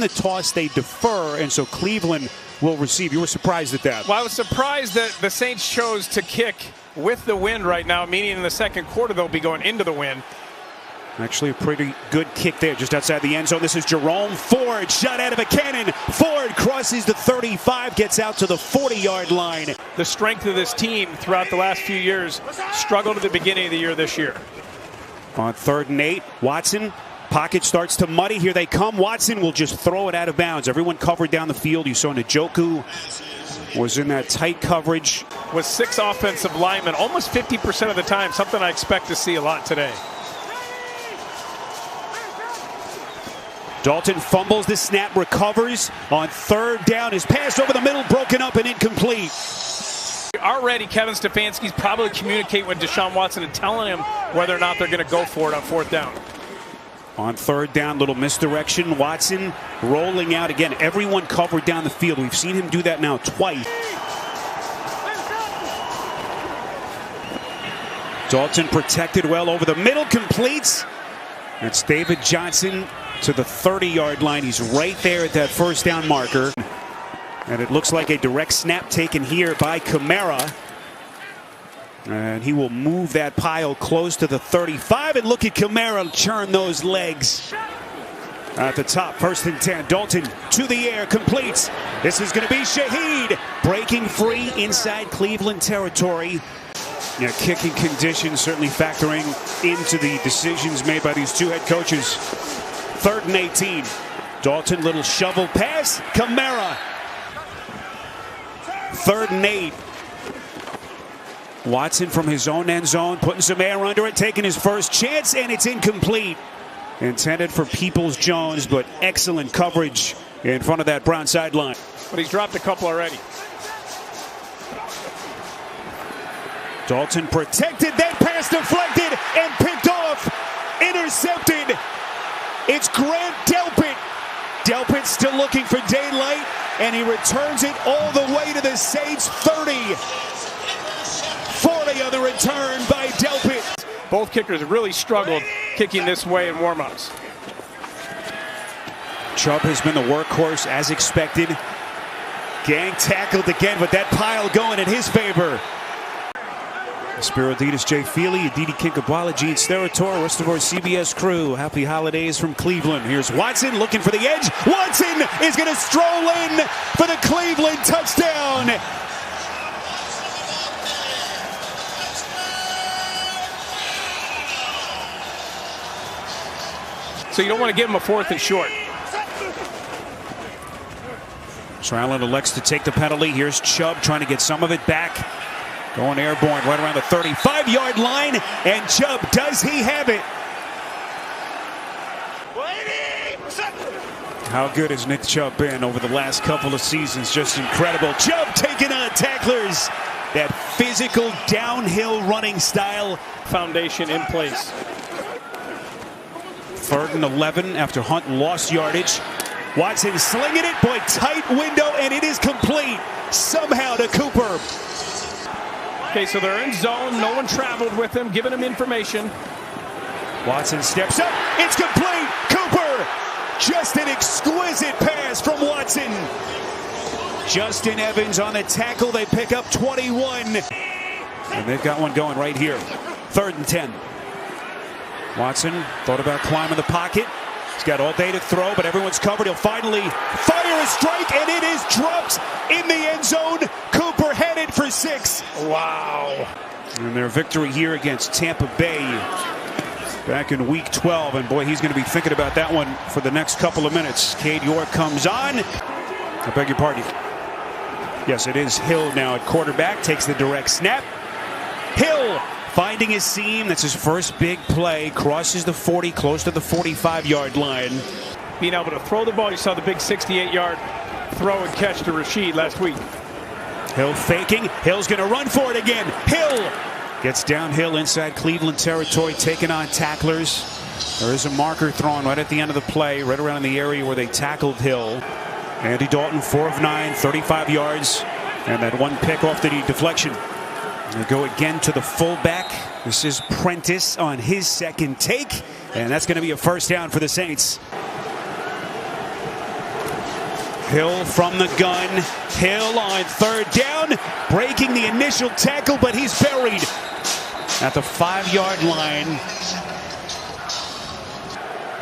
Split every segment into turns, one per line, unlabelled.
the toss, they defer, and so Cleveland will receive. You were surprised at that.
Well, I was surprised that the Saints chose to kick with the wind right now, meaning in the second quarter they'll be going into the wind.
Actually, a pretty good kick there just outside the end zone. This is Jerome Ford, shot out of a cannon. Ford crosses the 35, gets out to the 40-yard line.
The strength of this team throughout the last few years struggled at the beginning of the year this year.
On 3rd and 8, Watson. Pocket starts to muddy. Here they come. Watson will just throw it out of bounds. Everyone covered down the field. You saw Njoku was in that tight coverage.
With 6 offensive linemen, almost 50% of the time, something I expect to see a lot today.
Dalton fumbles the snap, recovers. On 3rd down, his pass over the middle, broken up and incomplete.
Already, Kevin Stefanski's probably communicating with Deshaun Watson and telling him whether or not they're going to go for it on 4th down.
On 3rd down, little misdirection. Watson rolling out again. Everyone covered down the field. We've seen him do that now twice. Dalton protected well over the middle, completes. It's David Johnson to the 30-yard line. He's right there at that 1st down marker. And it looks like a direct snap taken here by Kamara. And he will move that pile close to the 35. And look at Kamara churn those legs. At the top, 1st and 10. Dalton to the air, completes. This is going to be Shaheed. Breaking free inside Cleveland territory. Yeah, kicking conditions certainly factoring into the decisions made by these two head coaches. 3rd and 18. Dalton, little shovel pass. Kamara. 3rd and 8. Watson from his own end zone, putting some air under it, taking his first chance, and it's incomplete. Intended for Peoples-Jones, but excellent coverage in front of that Brown sideline.
But he's dropped a couple already.
Dalton protected, that pass deflected and picked off. Intercepted. It's Grant Delpit. Delpit still looking for daylight, and he returns it all the way to the Saints 30. 40 on the return by Delpit.
Both kickers really struggled kicking this way in warmups.
Chubb has been the workhorse as expected. Gang tackled again, but that pile going in his favor. Spiroditas, Jay Feely, Aditi Kinkhabwala, Gene Steratore, rest of our CBS crew. Happy holidays from Cleveland. Here's Watson looking for the edge. Watson is going to stroll in for the Cleveland touchdown.
So you don't want to give him a 4th and short.
Allen elects to take the penalty. Here's Chubb trying to get some of it back. Going airborne right around the 35-yard line. And Chubb, does he have it? How good has Nick Chubb been over the last couple of seasons? Just incredible. Chubb taking on tacklers. That physical downhill running style.
Foundation in place.
3rd and 11 after Hunt lost yardage. Watson slinging it. Boy, tight window, and it is complete. Somehow to Cooper.
Okay, so they're in zone. No one traveled with him, giving him information.
Watson steps up. It's complete. Cooper. Just an exquisite pass from Watson. Justin Evans on the tackle. They pick up 21. And they've got one going right here. 3rd and 10. Watson thought about climbing the pocket. He's got all day to throw, but everyone's covered. He'll finally fire a strike, and it is dropped in the end zone. Cooper headed for 6.
Wow.
And their victory here against Tampa Bay back in week 12. And boy, he's going to be thinking about that one for the next couple of minutes. Cade York comes on. I beg your pardon. Yes, it is Hill now at quarterback. Takes the direct snap. Hill finding his seam. That's his first big play. Crosses the 40, close to the 45-yard line.
Being able to throw the ball. You saw the big 68-yard throw and catch to Rashid last week.
Hill faking. Hill's going to run for it again. Hill gets downhill inside Cleveland territory, taking on tacklers. There is a marker thrown right at the end of the play, right around the area where they tackled Hill. Andy Dalton, 4 of 9, 35 yards. And that one pick off the deflection. They go again to the fullback. This is Prentice on his second take. And that's going to be a 1st down for the Saints. Hill from the gun. Hill on third down, breaking the initial tackle, but he's buried at the 5-yard line.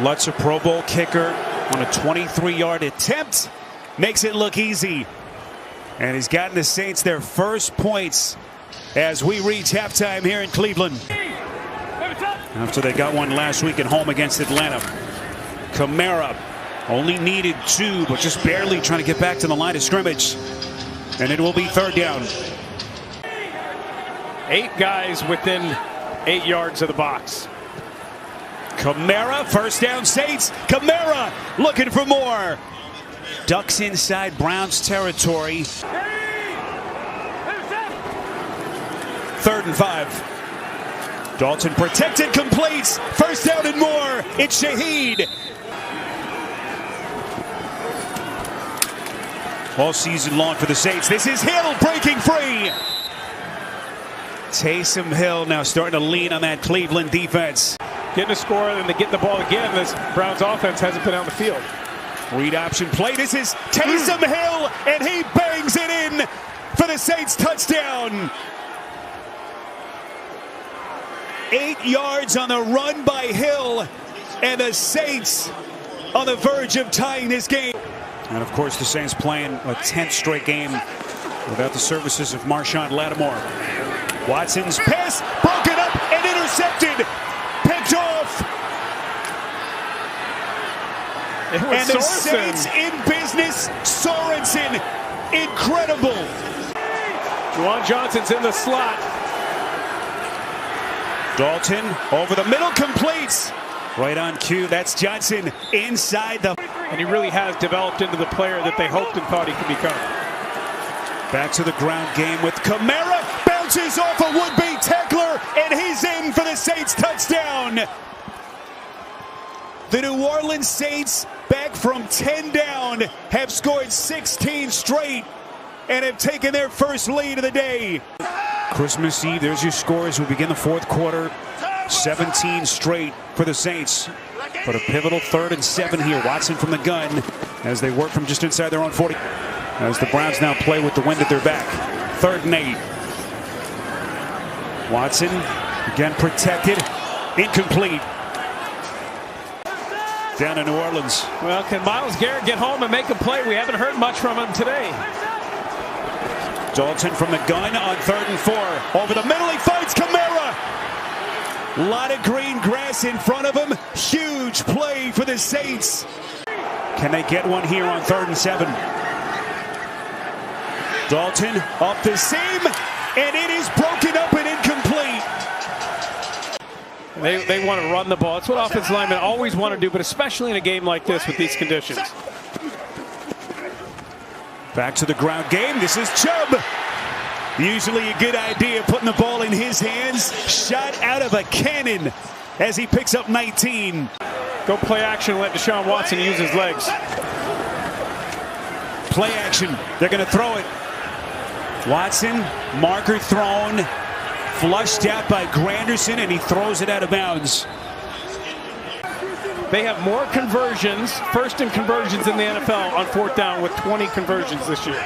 Lutz, a Pro Bowl kicker, on a 23-yard attempt. Makes it look easy. And he's gotten the Saints their first points as we reach halftime here in Cleveland. After they got one last week at home against Atlanta. Kamara only needed 2, but just barely trying to get back to the line of scrimmage. And it will be third down.
8 guys within 8 yards of the box.
Kamara, first down Saints. Kamara looking for more. Ducks inside Browns territory. 3rd and 5. Dalton protected, completes. First down and more. It's Shaheed. All season long for the Saints. This is Hill breaking free. Taysom Hill now starting to lean on that Cleveland defense.
Getting a score and they get the ball again. This Browns offense hasn't been on the field.
Read option play. This is Taysom Hill, and he bangs it in for the Saints touchdown. 8 yards on the run by Hill, and the Saints on the verge of tying this game. And of course, the Saints playing a 10th straight game without the services of Marshawn Lattimore. Watson's pass broken up and intercepted. Picked off. And the Saints in business. Sorensen, incredible.
Juwan Johnson's in the slot.
Dalton over the middle, completes. Right on cue, that's Johnson inside the...
And he really has developed into the player that they hoped and thought he could become.
Back to the ground game with Kamara. Bounces off a would-be tackler, and he's in for the Saints touchdown. The New Orleans Saints, back from 10 down, have scored 16 straight and have taken their first lead of the day. Christmas Eve, there's your scores. We begin the 4th quarter. 17 straight for the Saints. But a pivotal 3rd and 7 here. Watson from the gun as they work from just inside their own 40. As the Browns now play with the wind at their back. 3rd and 8. Watson again protected. Incomplete. Down in New Orleans.
Well, can Myles Garrett get home and make a play? We haven't heard much from him today.
Dalton from the gun on 3rd and 4. Over the middle, he finds Kamara. A lot of green grass in front of him. Huge play for the Saints. Can they get one here on 3rd and 7? Dalton up the seam, and it is broken up and incomplete.
They want to run the ball. It's what offensive linemen always want to do, but especially in a game like this with these conditions.
Back to the ground game. This is Chubb. Usually a good idea putting the ball in his hands. Shot out of a cannon as he picks up 19.
Go play action, let Deshaun Watson use his legs.
Play action. They're going to throw it. Watson, marker thrown. Flushed out by Granderson, and he throws it out of bounds.
They have more conversions, first in conversions in the NFL on 4th down with 20 conversions this year.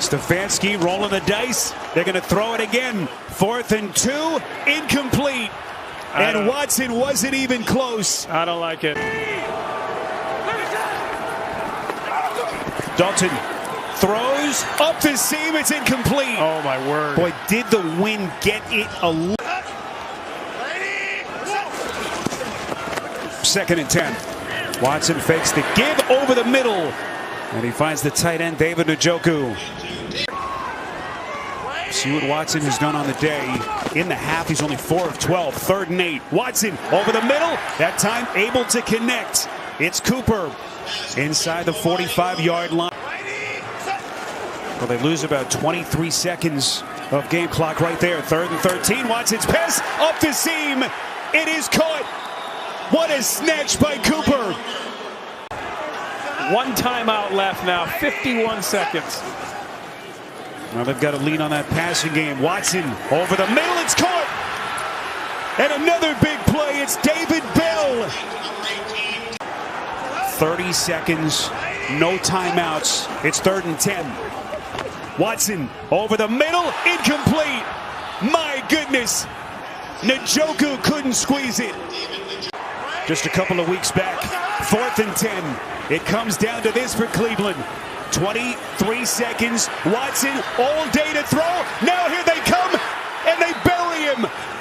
Stefanski rolling the dice. They're going to throw it again. 4th and 2, incomplete. And Watson wasn't even close.
I don't like it.
Dalton throws up the seam. It's incomplete.
Oh, my word.
Boy, did the wind get it a little. 2nd and 10. Watson fakes the give over the middle. And he finds the tight end, David Njoku. See what Watson has done on the day. In the half, he's only 4 of 12. 3rd and 8. Watson over the middle. That time able to connect. It's Cooper inside the 45-yard line. Well, they lose about 23 seconds of game clock right there. 3rd and 13. Watson's pass up the seam. It is caught. What a snatch by Cooper.
1 timeout left now. 51 seconds.
Now they've got to lean on that passing game. Watson over the middle. It's caught. And another big play. It's David Bell. 30 seconds No timeouts. It's 3rd and 10. Watson over the middle, incomplete. My goodness. Njoku couldn't squeeze it. Just a couple of weeks back, 4th and 10. It comes down to this for Cleveland. 23 seconds. Watson all day to throw. Now here they come, and they bury him.